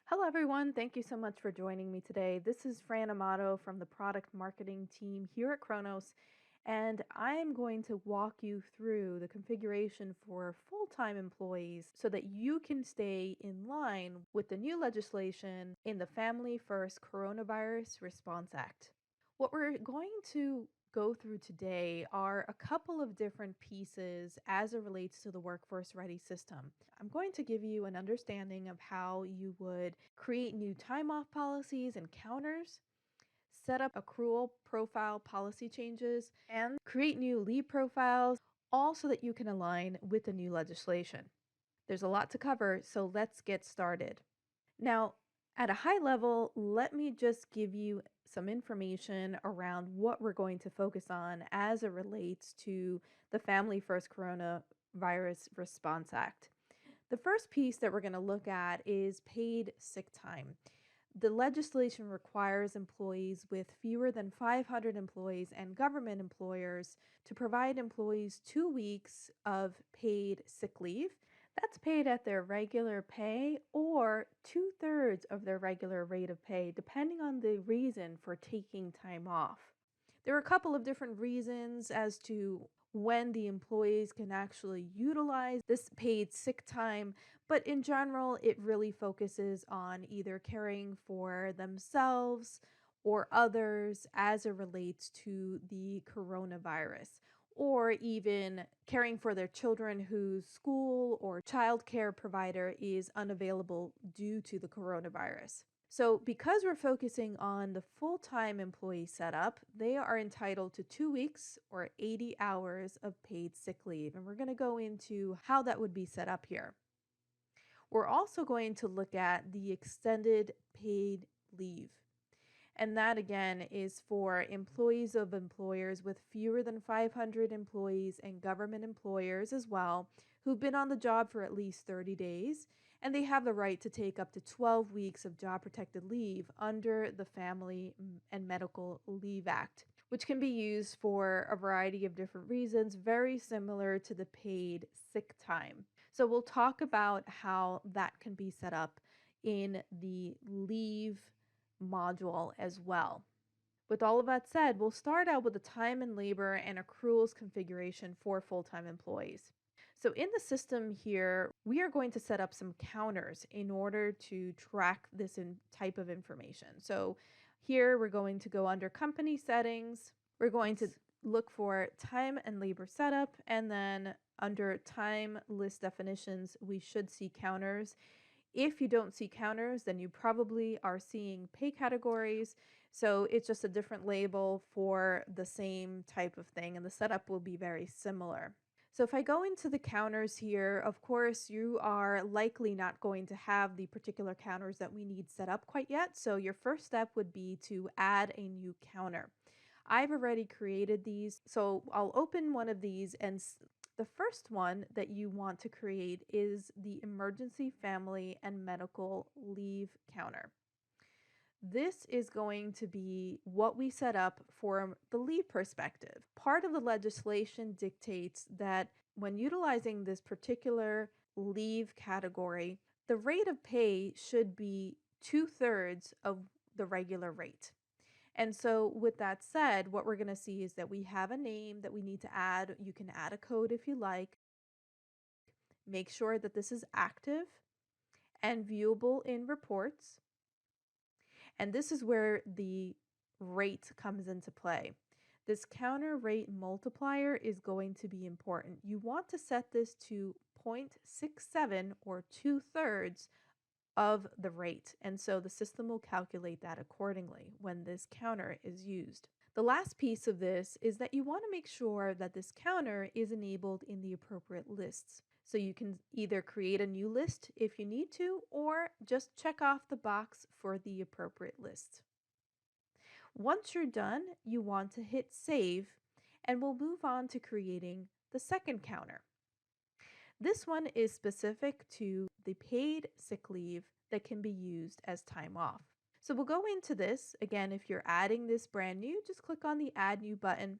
Hello, everyone. Thank you so much for joining me today. This is Fran Amato from the product marketing team here at Kronos, and I am going to walk you through the configuration for full-time employees so that you can stay in line with the new legislation in the Family First Coronavirus Response Act. What we're going to go through today are a couple of different pieces as it relates to the Workforce Ready system. I'm going to give you an understanding of how you would create new time off policies and counters, set up accrual profile policy changes, and create new leave profiles, all so that you can align with the new legislation. There's a lot to cover, so let's get started. Now, at a high level, let me just give you some information around what we're going to focus on as it relates to the Family First Coronavirus Response Act. The first piece that we're going to look at is paid sick time. The legislation requires employees with fewer than 500 employees and government employers to provide employees 2 weeks of paid sick leave. That's paid at their regular pay or 2/3 of their regular rate of pay, depending on the reason for taking time off. There are a couple of different reasons as to when the employees can actually utilize this paid sick time, but in general, it really focuses on either caring for themselves or others as it relates to the coronavirus, or even caring for their children whose school or childcare provider is unavailable due to the coronavirus. So because we're focusing on the full-time employee setup, they are entitled to 2 weeks or 80 hours of paid sick leave. And we're going to go into how that would be set up here. We're also going to look at the extended paid leave. And that again is for employees of employers with fewer than 500 employees and government employers as well, who've been on the job for at least 30 days, and they have the right to take up to 12 weeks of job protected leave under the Family and Medical Leave Act, which can be used for a variety of different reasons, very similar to the paid sick time. So we'll talk about how that can be set up in the leave module as well. With all of that said, we'll start out with the time and labor and accruals configuration for full-time employees. So in the system here, we are going to set up some counters in order to track this type of information. So here we're going to go under company settings. We're going to look for time and labor setup, and then under time list definitions, we should see counters. If you don't see counters, then you probably are seeing pay categories. So it's just a different label for the same type of thing, and the setup will be very similar. So if I go into the counters here, of course, you are likely not going to have the particular counters that we need set up quite yet. So your first step would be to add a new counter. I've already created these, so I'll open one of these, and the first one that you want to create is the Emergency Family and Medical Leave counter. This is going to be what we set up for the leave perspective. Part of the legislation dictates that when utilizing this particular leave category, the rate of pay should be 2/3 of the regular rate. And so with that said, what we're going to see is that we have a name that we need to add. You can add a code if you like. Make sure that this is active and viewable in reports. And this is where the rate comes into play. This counter rate multiplier is going to be important. You want to set this to 0.67 or 2/3 of the rate. And so the system will calculate that accordingly when this counter is used. The last piece of this is that you want to make sure that this counter is enabled in the appropriate lists. So you can either create a new list if you need to, or just check off the box for the appropriate list. Once you're done, you want to hit save, and we'll move on to creating the second counter. This one is specific to the paid sick leave that can be used as time off. So we'll go into this. Again, if you're adding this brand new, just click on the Add New button,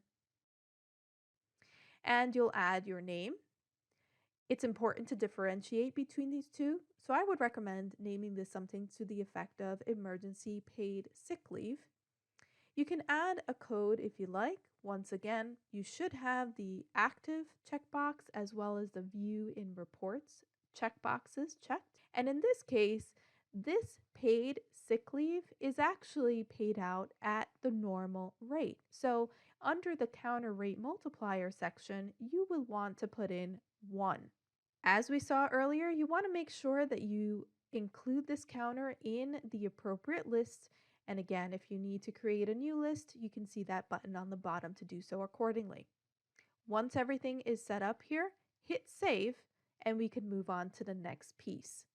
and you'll add your name. It's important to differentiate between these two, so I would recommend naming this something to the effect of emergency paid sick leave. You can add a code if you like. Once again, you should have the active checkbox as well as the view in reports checkboxes checked. And in this case, this paid sick leave is actually paid out at the normal rate. So under the counter rate multiplier section, you will want to put in 1. As we saw earlier, you want to make sure that you include this counter in the appropriate list. And again, if you need to create a new list, you can see that button on the bottom to do so accordingly. Once everything is set up here, hit save, and we can move on to the next piece.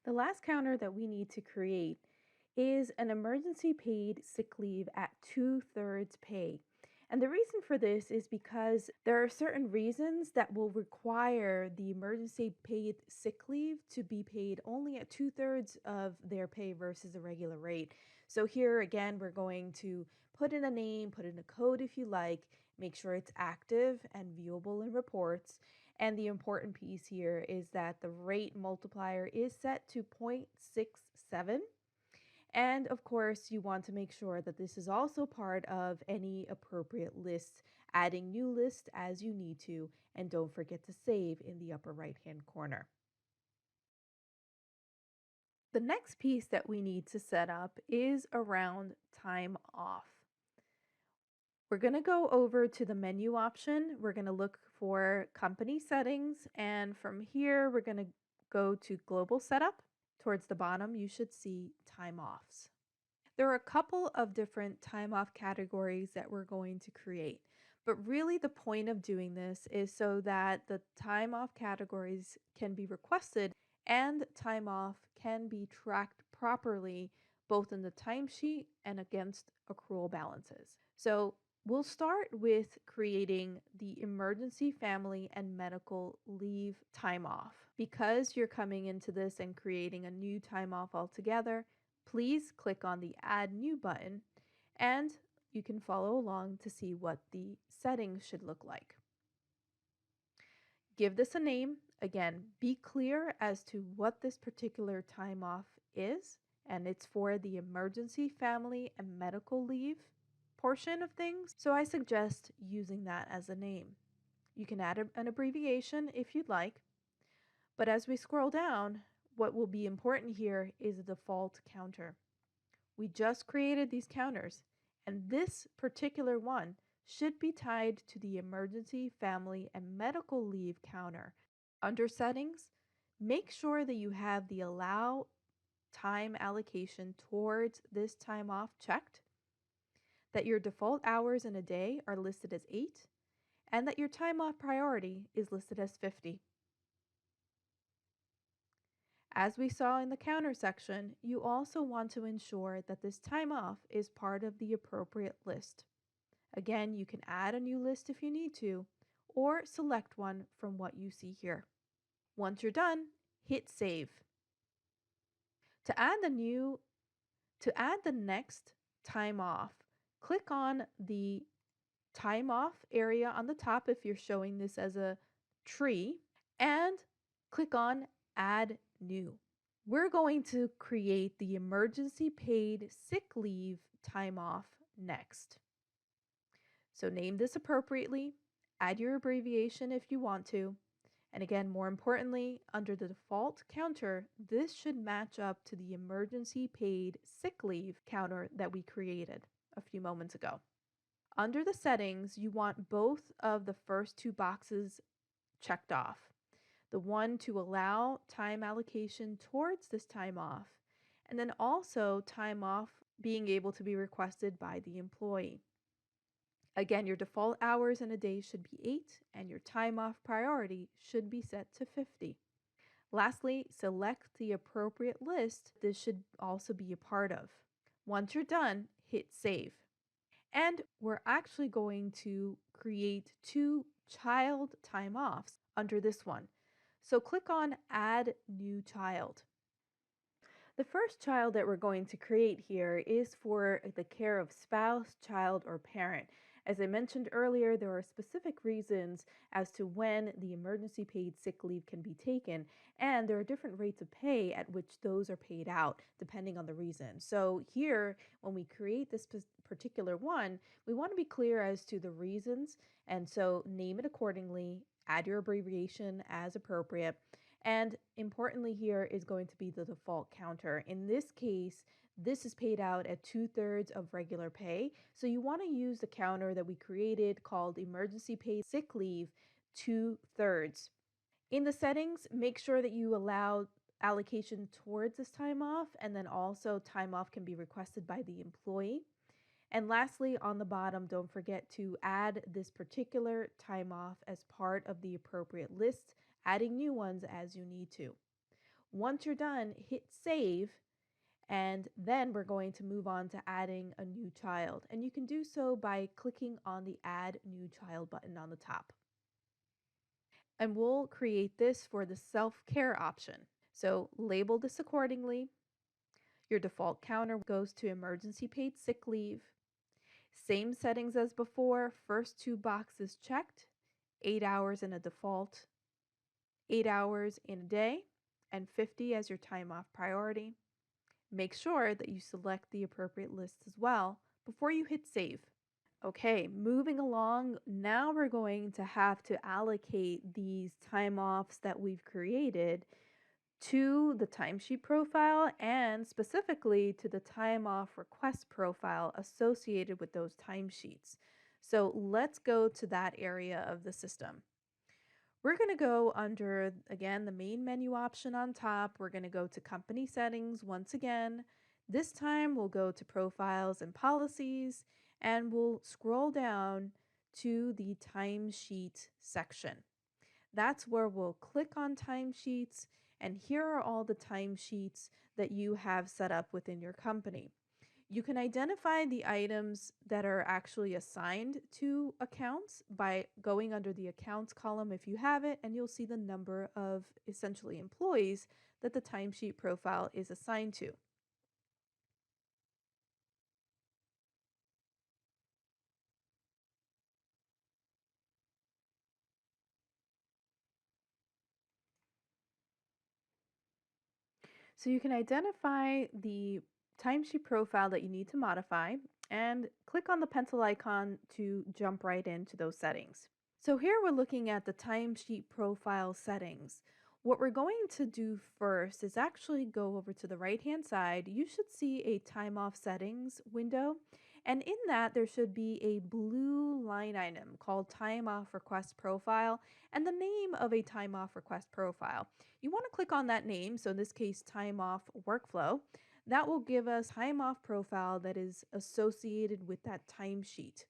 The last counter that we need to create is an emergency paid sick leave at 2/3 pay. And the reason for this is because there are certain reasons that will require the emergency paid sick leave to be paid only at 2/3 of their pay versus a regular rate. So here again, we're going to put in a name, put in a code if you like, make sure it's active and viewable in reports. And the important piece here is that the rate multiplier is set to 0.67. And of course, you want to make sure that this is also part of any appropriate lists, adding new lists as you need to, and don't forget to save in the upper right-hand corner. The next piece that we need to set up is around time off. We're going to go over to the menu option. We're going to look for company settings, and from here, we're going to go to global setup. Towards the bottom, you should see time offs. There are a couple of different time off categories that we're going to create, but really the point of doing this is so that the time off categories can be requested and time off can be tracked properly both in the timesheet and against accrual balances. So we'll start with creating the emergency family and medical leave time off. Because you're coming into this and creating a new time off altogether, please click on the Add New button and you can follow along to see what the settings should look like. Give this a name. Again, be clear as to what this particular time off is, and it's for the emergency family and medical leave portion of things, so I suggest using that as a name. You can add an abbreviation if you'd like, but as we scroll down, what will be important here is a default counter. We just created these counters, and this particular one should be tied to the emergency family and medical leave counter. Under settings, make sure that you have the allow time allocation towards this time off checked, that your default hours in a day are listed as 8, and that your time off priority is listed as 50. As we saw in the counter section, you also want to ensure that this time off is part of the appropriate list. Again, you can add a new list if you need to, or select one from what you see here. Once you're done, hit save. To add the next time off, click on the time off area on the top if you're showing this as a tree, and click on Add New. We're going to create the emergency paid sick leave time off next. So name this appropriately, add your abbreviation if you want to, and again, more importantly, under the default counter, this should match up to the emergency paid sick leave counter that we created a few moments ago. Under the settings, you want both of the first two boxes checked off. The one to allow time allocation towards this time off, and then also time off being able to be requested by the employee. Again, your default hours in a day should be 8, and your time off priority should be set to 50. Lastly, select the appropriate list this should also be a part of. Once you're done, hit save. And we're actually going to create 2 child time offs under this one. So click on Add New Child. The first child that we're going to create here is for the care of spouse, child, or parent. As I mentioned earlier, there are specific reasons as to when the emergency paid sick leave can be taken, and there are different rates of pay at which those are paid out depending on the reason. So here, when we create this particular one, we want to be clear as to the reasons, and so name it accordingly, add your abbreviation as appropriate, and importantly here is going to be the default counter. In this case, this is paid out at 2/3 of regular pay. So you want to use the counter that we created called emergency paid sick leave 2/3. In the settings, make sure that you allow allocation towards this time off, and then also time off can be requested by the employee. And lastly, on the bottom, don't forget to add this particular time off as part of the appropriate list, adding new ones as you need to. Once you're done, hit save, and then we're going to move on to adding a new child. And you can do so by clicking on the Add New Child button on the top. And we'll create this for the self-care option. So label this accordingly. Your default counter goes to emergency paid sick leave. Same settings as before, first two boxes checked, 8 hours in a default, 8 hours in a day, and 50 as your time off priority. Make sure that you select the appropriate list as well before you hit save. Okay, moving along, now we're going to have to allocate these time offs that we've created to the timesheet profile and specifically to the time off request profile associated with those timesheets. So let's go to that area of the system. We're going to go under, again, the main menu option on top. We're going to go to company settings once again. This time we'll go to profiles and policies, and we'll scroll down to the timesheet section. That's where we'll click on timesheets, and here are all the timesheets that you have set up within your company. You can identify the items that are actually assigned to accounts by going under the accounts column if you have it, and you'll see the number of essentially employees that the timesheet profile is assigned to. So you can identify the timesheet profile that you need to modify and click on the pencil icon to jump right into those settings. So here we're looking at the timesheet profile settings. What we're going to do first is actually go over to the right-hand side. You should see a time off settings window, and in that there should be a blue line item called time off request profile and the name of a time off request profile. You want to click on that name, so in this case time off workflow. That will give us time off profile that is associated with that timesheet.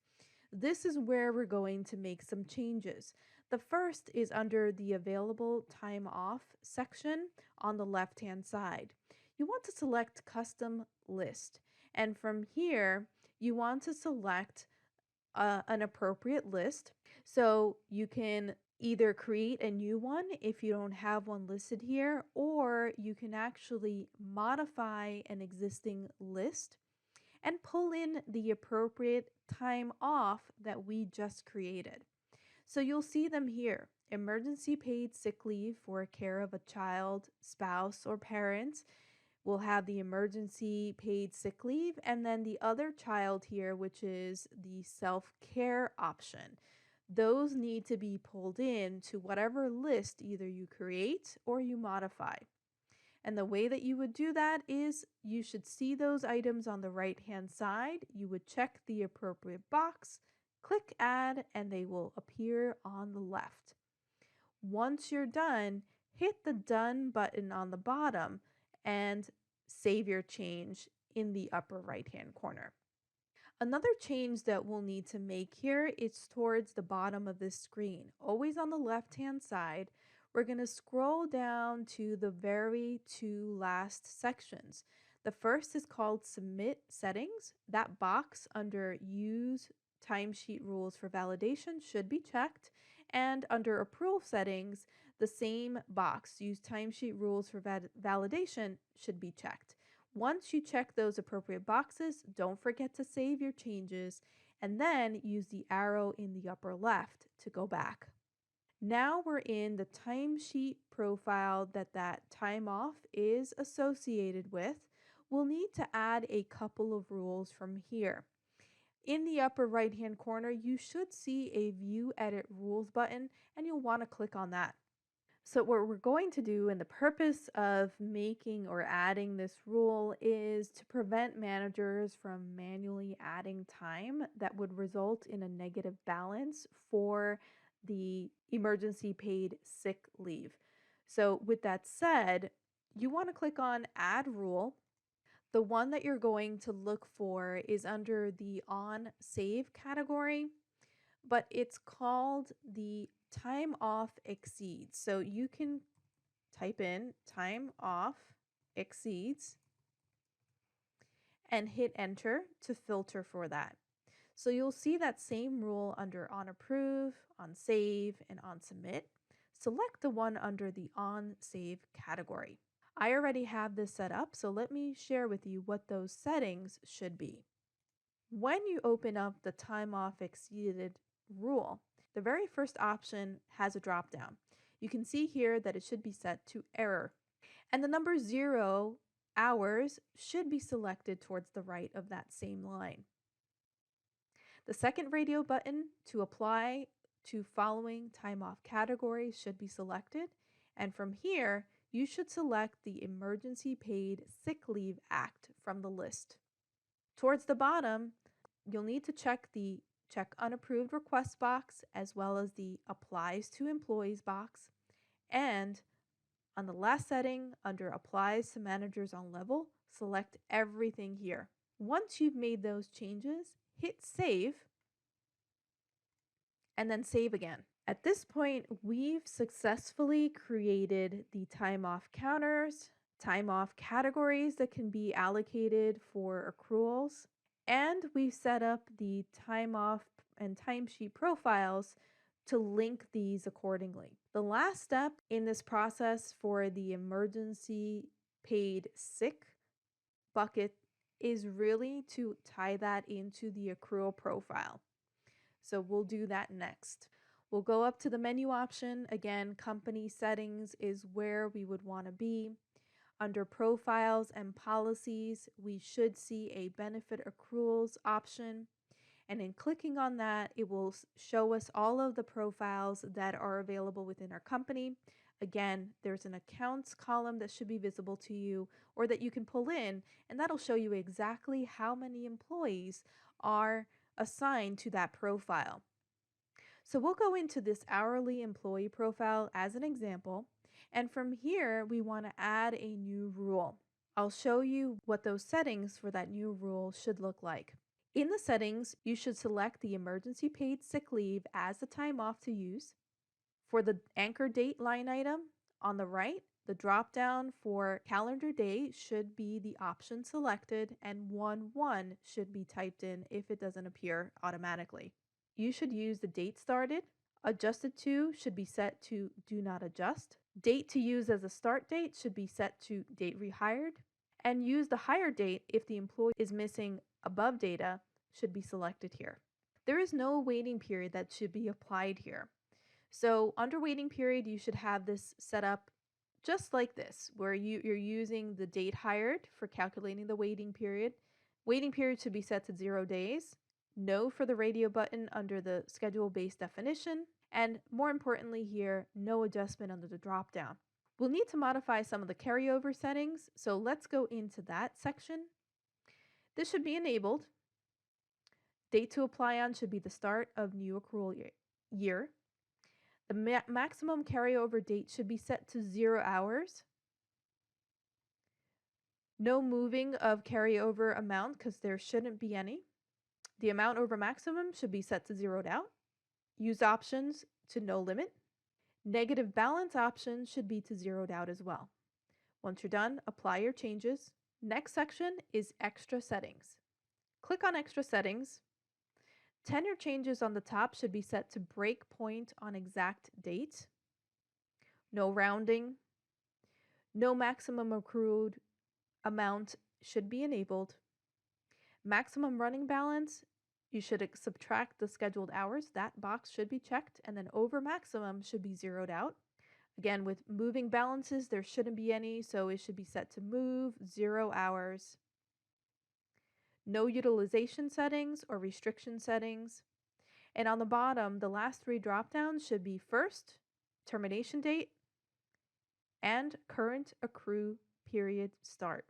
This is where we're going to make some changes. The first is under the available time off section on the left-hand side. You want to select custom list, and from here you want to select an appropriate list. So you can either create a new one if you don't have one listed here, or you can actually modify an existing list and pull in the appropriate time off that we just created. So you'll see them here. Emergency paid sick leave for care of a child, spouse, or parent. We'll have the emergency paid sick leave, and then the other child here, which is the self-care option. Those need to be pulled in to whatever list either you create or you modify. And the way that you would do that is you should see those items on the right-hand side. You would check the appropriate box, click add, and they will appear on the left. Once you're done, hit the done button on the bottom and save your change in the upper right-hand corner. Another change that we'll need to make here is towards the bottom of this screen. Always on the left-hand side, we're going to scroll down to the very two last sections. The first is called Submit Settings. That box under Use Timesheet Rules for Validation should be checked. And under Approval Settings, the same box, Use Timesheet Rules for Validation, should be checked. Once you check those appropriate boxes, don't forget to save your changes, and then use the arrow in the upper left to go back. Now we're in the timesheet profile that time off is associated with. We'll need to add a couple of rules from here. In the upper right hand corner, you should see a View Edit Rules button, and you'll want to click on that. So what we're going to do, and the purpose of making or adding this rule, is to prevent managers from manually adding time that would result in a negative balance for the emergency paid sick leave. So with that said, you want to click on Add Rule. The one that you're going to look for is under the On Save category, but it's called the time off exceeds. So you can type in time off exceeds and hit enter to filter for that. So you'll see that same rule under on approve, on save, and on submit. Select the one under the on save category. I already have this set up, so let me share with you what those settings should be. When you open up the time off exceeded rule, the very first option has a drop down. You can see here that it should be set to error, and the number 0 hours should be selected towards the right of that same line. The second radio button to apply to following time off categories should be selected, and from here you should select the Emergency Paid Sick Leave Act from the list. Towards the bottom, you'll need to check the Check Unapproved Request box as well as the Applies to Employees box, and on the last setting under Applies to Managers on Level, select everything here. Once you've made those changes, hit Save and then save again. At this point, we've successfully created the time off counters, time off categories that can be allocated for accruals, and we've set up the time off and timesheet profiles to link these accordingly. The last step in this process for the emergency paid sick bucket is really to tie that into the accrual profile. So we'll do that next. We'll go up to the menu option. Again, company settings is where we would want to be. Under profiles and policies, we should see a benefit accruals option. And in clicking on that, it will show us all of the profiles that are available within our company. Again, there's an accounts column that should be visible to you or that you can pull in, and that'll show you exactly how many employees are assigned to that profile. So we'll go into this hourly employee profile as an example, and from here we want to add a new rule. I'll show you what those settings for that new rule should look like. In the settings, you should select the emergency paid sick leave as the time off to use. For the anchor date line item on the right, the drop down for calendar day should be the option selected, and 1/1 should be typed in if it doesn't appear automatically. You should use the date started. Adjusted to should be set to do not adjust. Date to use as a start date should be set to date rehired. And use the hire date if the employee is missing above data should be selected here. There is no waiting period that should be applied here. So under waiting period, you should have this set up just like this, where you're using the date hired for calculating the waiting period. Waiting period should be set to 0 days. No for the radio button under the schedule-based definition. And more importantly here, no adjustment under the drop-down. We'll need to modify some of the carryover settings, so let's go into that section. This should be enabled. Date to apply on should be the start of new accrual year. The maximum carryover date should be set to 0 hours. No moving of carryover amount because there shouldn't be any. The amount over maximum should be set to 0'd out. Use options to no limit. Negative balance options should be to 0'd out as well. Once you're done, apply your changes. Next section is extra settings. Click on extra settings. Tenure changes on the top should be set to break point on exact date. No rounding. No maximum accrued amount should be enabled. Maximum running balance You should subtract the scheduled hours. That box should be checked, and then over maximum should be zeroed out. Again, with moving balances, there shouldn't be any, so it should be set to move 0 hours. No utilization settings or restriction settings. And on the bottom, the last 3 dropdowns should be first, termination date, and current accrue period start.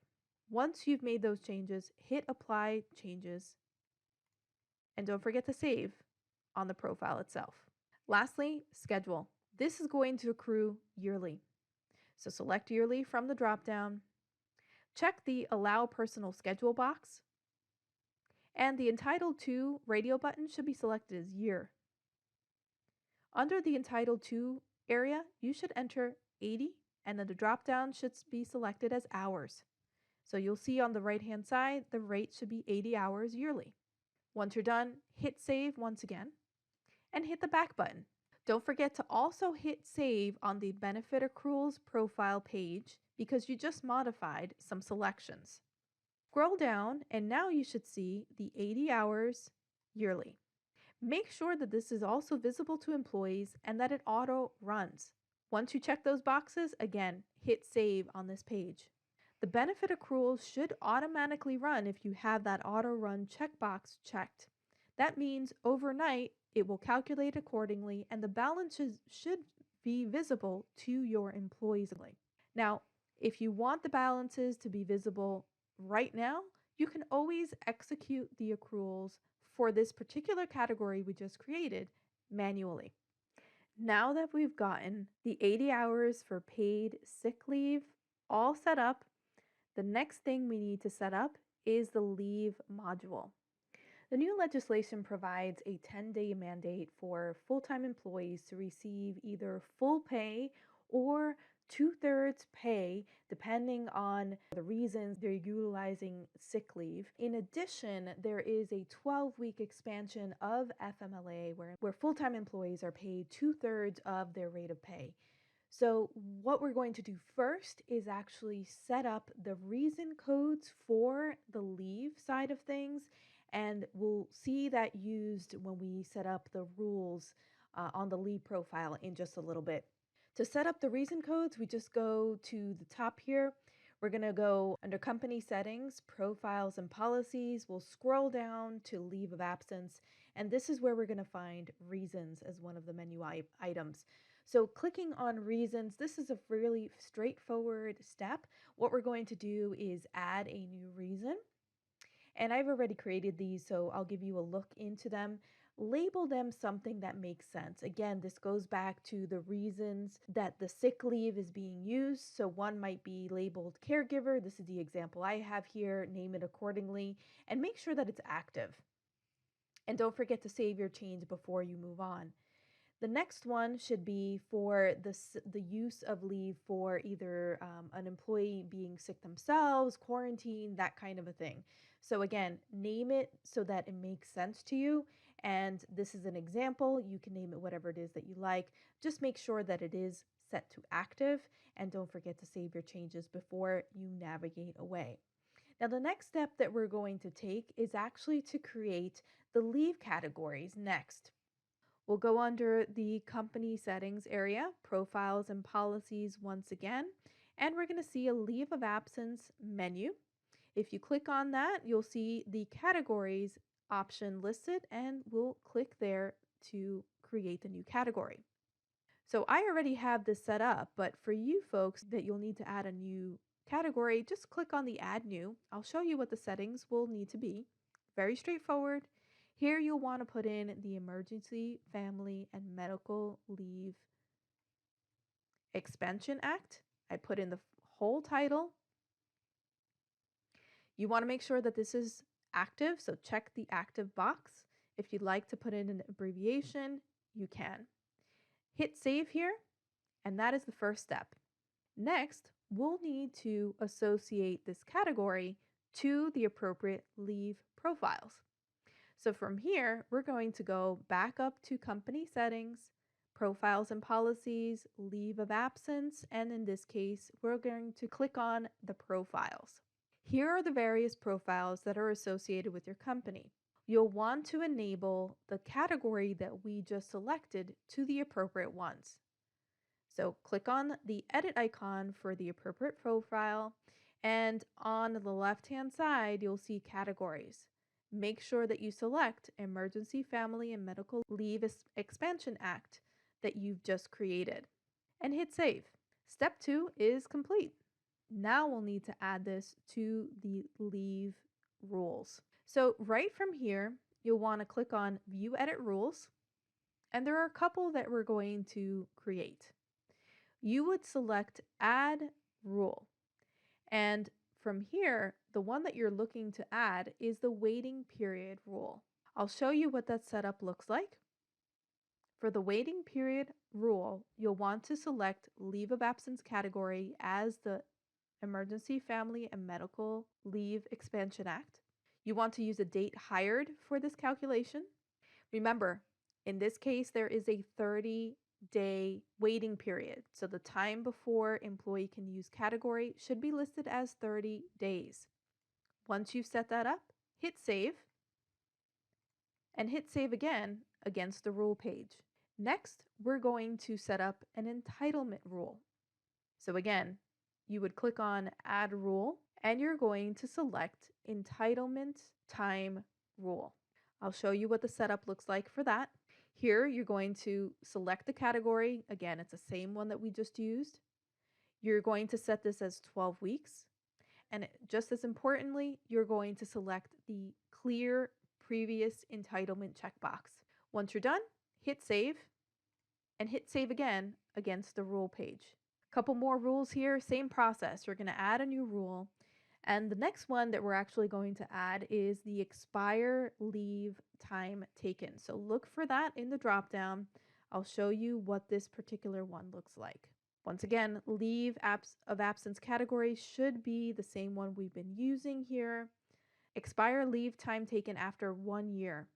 Once you've made those changes, hit apply changes, and don't forget to save on the profile itself. Lastly, schedule. This is going to accrue yearly. So select yearly from the dropdown, check the allow personal schedule box, and the entitled to radio button should be selected as year. Under the entitled to area, you should enter 80, and then the dropdown should be selected as hours. So you'll see on the right hand side, the rate should be 80 hours yearly. Once you're done, hit save once again, and hit the back button. Don't forget to also hit save on the benefit accruals profile page because you just modified some selections. Scroll down and now you should see the 80 hours yearly. Make sure that this is also visible to employees and that it auto runs. Once you check those boxes, again, hit save on this page. The benefit accruals should automatically run if you have that auto run checkbox checked. That means overnight it will calculate accordingly and the balances should be visible to your employees. Now, if you want the balances to be visible right now, you can always execute the accruals for this particular category we just created manually. Now that we've gotten the 80 hours for paid sick leave all set up, the next thing we need to set up is the leave module. The new legislation provides a 10-day mandate for full-time employees to receive either full pay or 2/3 pay, depending on the reasons they're utilizing sick leave. In addition, there is a 12-week expansion of FMLA where full-time employees are paid 2/3 of their rate of pay. So what we're going to do first is actually set up the reason codes for the leave side of things, and we'll see that used when we set up the rules on the leave profile in just a little bit. To set up the reason codes, we just go to the top here. We're going to go under company settings, profiles and policies. We'll scroll down to leave of absence, and this is where we're going to find reasons as one of the menu items. So clicking on reasons, this is a really straightforward step. What we're going to do is add a new reason. And I've already created these, so I'll give you a look into them. Label them something that makes sense. Again, this goes back to the reasons that the sick leave is being used. So one might be labeled caregiver. This is the example I have here. Name it accordingly and make sure that it's active. And don't forget to save your change before you move on. The next one should be for the use of leave for either an employee being sick themselves, quarantine, that kind of a thing. So again, name it so that it makes sense to you. And this is an example. You can name it whatever it is that you like. Just make sure that it is set to active and don't forget to save your changes before you navigate away. Now, the next step that we're going to take is actually to create the leave categories next. We'll go under the company settings area, profiles and policies once again, and we're going to see a leave of absence menu. If you click on that, you'll see the categories option listed, and we'll click there to create the new category. So I already have this set up, but for you folks that you'll need to add a new category, just click on the add new. I'll show you what the settings will need to be. Very straightforward. Here you'll want to put in the Emergency, Family, and Medical Leave Expansion Act. I put in the whole title. You want to make sure that this is active, so check the active box. If you'd like to put in an abbreviation, you can. Hit save here, and that is the first step. Next, we'll need to associate this category to the appropriate leave profiles. So from here, we're going to go back up to company settings, profiles and policies, leave of absence, and in this case, we're going to click on the profiles. Here are the various profiles that are associated with your company. You'll want to enable the category that we just selected to the appropriate ones. So click on the edit icon for the appropriate profile, and on the left-hand side, you'll see categories. Make sure that you select Emergency Family and Medical Leave Expansion Act that you've just created and hit save. Step 2 is complete. Now we'll need to add this to the leave rules. So right from here, you'll want to click on View Edit Rules, and there are a couple that we're going to create. You would select Add Rule, and from here, the one that you're looking to add is the waiting period rule. I'll show you what that setup looks like. For the waiting period rule, you'll want to select Leave of Absence category as the Emergency Family and Medical Leave Expansion Act. You want to use a date hired for this calculation. Remember, in this case, there is a 30-day waiting period. So the time before employee can use category should be listed as 30 days. Once you've set that up, hit save and hit save again against the rule page. Next, we're going to set up an entitlement rule. So again, you would click on Add Rule, and you're going to select Entitlement Time Rule. I'll show you what the setup looks like for that. Here, you're going to select the category. Again, it's the same one that we just used. You're going to set this as 12 weeks. And just as importantly, you're going to select the Clear Previous Entitlement checkbox. Once you're done, hit save and hit save again against the rule page. Couple more rules here, same process. You're going to add a new rule, and the next one that we're actually going to add is the expire leave time taken. So look for that in the dropdown. I'll show you what this particular one looks like. Once again, leave of absence category should be the same one we've been using here. Expire leave time taken after 1 year.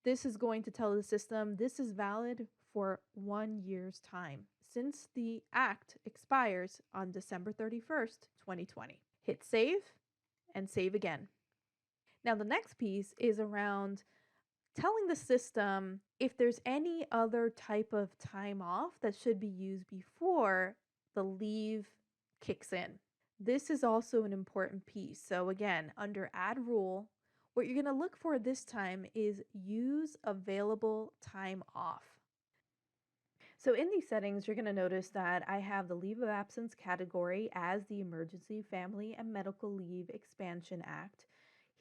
This is going to tell the system this is valid for 1 year's time since the act expires on December 31st, 2020. Hit save and save again. Now the next piece is around telling the system if there's any other type of time off that should be used before the leave kicks in. This is also an important piece. So again, under Add Rule, what you're going to look for this time is Use Available Time Off. So in these settings, you're going to notice that I have the Leave of Absence category as the Emergency Family and Medical Leave Expansion Act.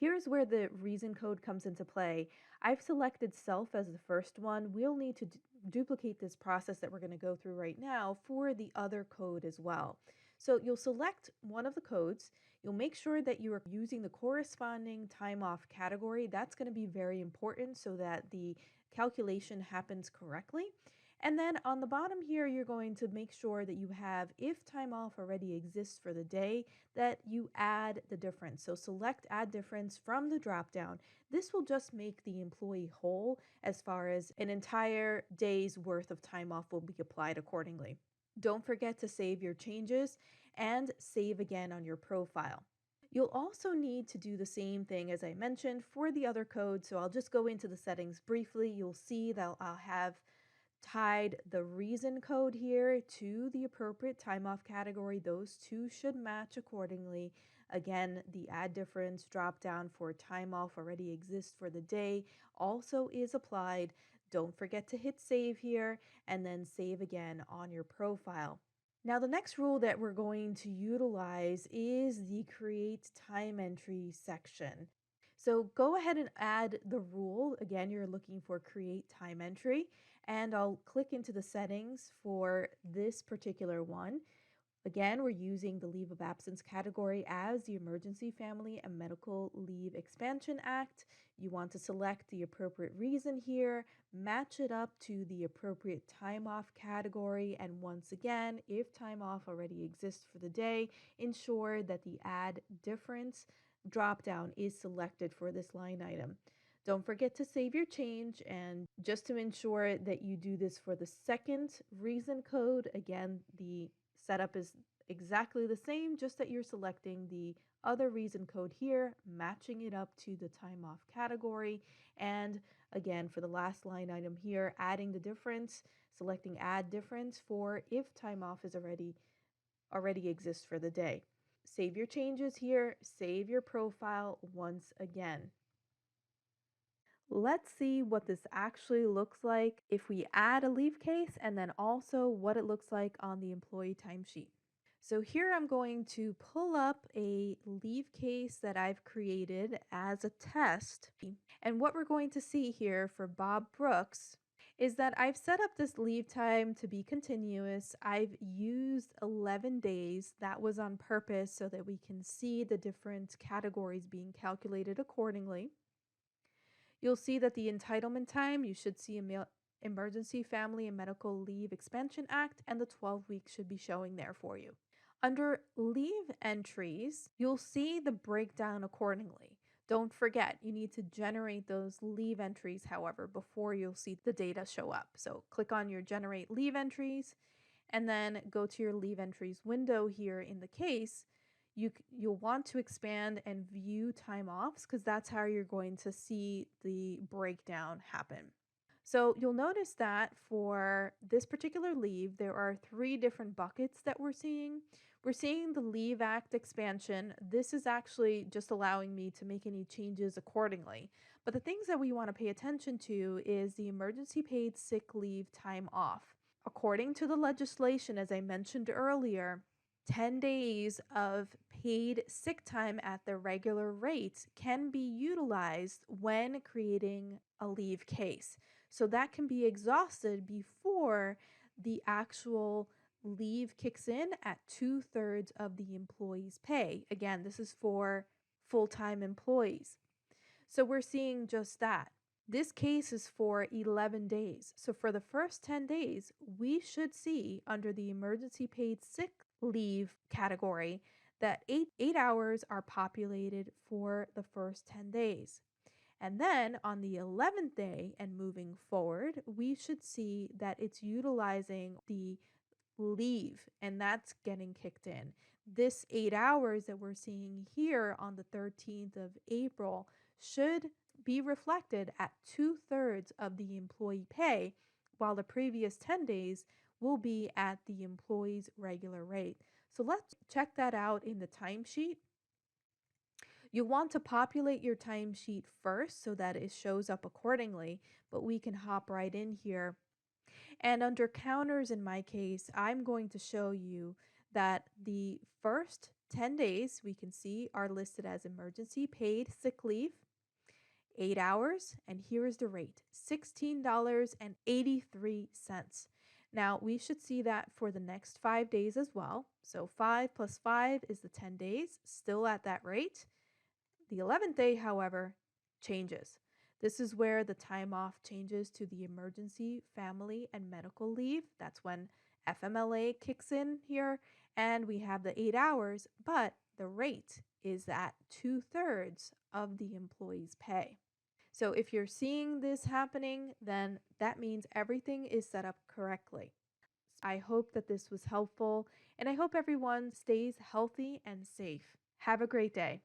Here's where the reason code comes into play. I've selected self as the first one. We'll need to duplicate this process that we're going to go through right now for the other code as well. So you'll select one of the codes. You'll make sure that you are using the corresponding time off category. That's going to be very important so that the calculation happens correctly. And then on the bottom here, you're going to make sure that you have, if time off already exists for the day, that you add the difference. So select Add Difference from the dropdown. This will just make the employee whole as far as an entire day's worth of time off will be applied accordingly. Don't forget to save your changes and save again on your profile. You'll also need to do the same thing as I mentioned for the other code. So I'll just go into the settings briefly. You'll see that I'll have tied the reason code here to the appropriate time off category. Those two should match accordingly. Again, the Add Difference drop down for time off already exists for the day also is applied. Don't forget to hit save here and then save again on your profile. Now the next rule that we're going to utilize is the Create Time Entry section. So go ahead and add the rule. Again, you're looking for Create Time Entry, and I'll click into the settings for this particular one. Again, we're using the Leave of Absence category as the Emergency Family and Medical Leave Expansion Act. You want to select the appropriate reason here, match it up to the appropriate time off category, and once again, if time off already exists for the day, ensure that the Add Difference drop-down is selected for this line item. Don't forget to save your change, and just to ensure that you do this for the second reason code, again, the setup is exactly the same, just that you're selecting the other reason code here, matching it up to the time off category. And again, for the last line item here, adding the difference, selecting add difference for if time off is already exists for the day. Save your changes here, save your profile once again. Let's see what this actually looks like if we add a leave case, and then also what it looks like on the employee timesheet. So here I'm going to pull up a leave case that I've created as a test. And what we're going to see here for Bob Brooks is that I've set up this leave time to be continuous. I've used 11 days. That was on purpose so that we can see the different categories being calculated accordingly. You'll see that the entitlement time, you should see Emergency Family and Medical Leave Expansion Act, and the 12 weeks should be showing there for you. Under leave entries, you'll see the breakdown accordingly. Don't forget, you need to generate those leave entries, however, before you'll see the data show up. So click on your generate leave entries and then go to your leave entries window here in the case. You'll want to expand and view time offs because that's how you're going to see the breakdown happen. So you'll notice that for this particular leave, there are 3 different buckets that we're seeing. We're seeing the Leave Act expansion. This is actually just allowing me to make any changes accordingly. But the things that we want to pay attention to is the emergency paid sick leave time off. According to the legislation, as I mentioned earlier, 10 days of paid sick time at the regular rate can be utilized when creating a leave case. So that can be exhausted before the actual leave kicks in at 2/3 of the employee's pay. Again, this is for full-time employees. So we're seeing just that. This case is for 11 days. So for the first 10 days, we should see under the emergency paid sick leave category that 8 hours are populated for the first 10 days. And then on the 11th day and moving forward, we should see that it's utilizing the leave, and that's getting kicked in. This 8 hours that we're seeing here on the 13th of April should be reflected at 2/3 of the employee pay, while the previous 10 days will be at the employee's regular rate. So let's check that out in the timesheet. You want to populate your timesheet first so that it shows up accordingly, but we can hop right in here. And under counters, in my case, I'm going to show you that the first 10 days we can see are listed as emergency paid sick leave, 8 hours, and here is the rate, $16.83. Now, we should see that for the next 5 days as well. So 5 plus 5 is the 10 days, still at that rate. The 11th day, however, changes. This is where the time off changes to the emergency, family, and medical leave. That's when FMLA kicks in here, and we have the 8 hours, but the rate is at 2/3 of the employee's pay. So if you're seeing this happening, then that means everything is set up correctly. I hope that this was helpful, and I hope everyone stays healthy and safe. Have a great day.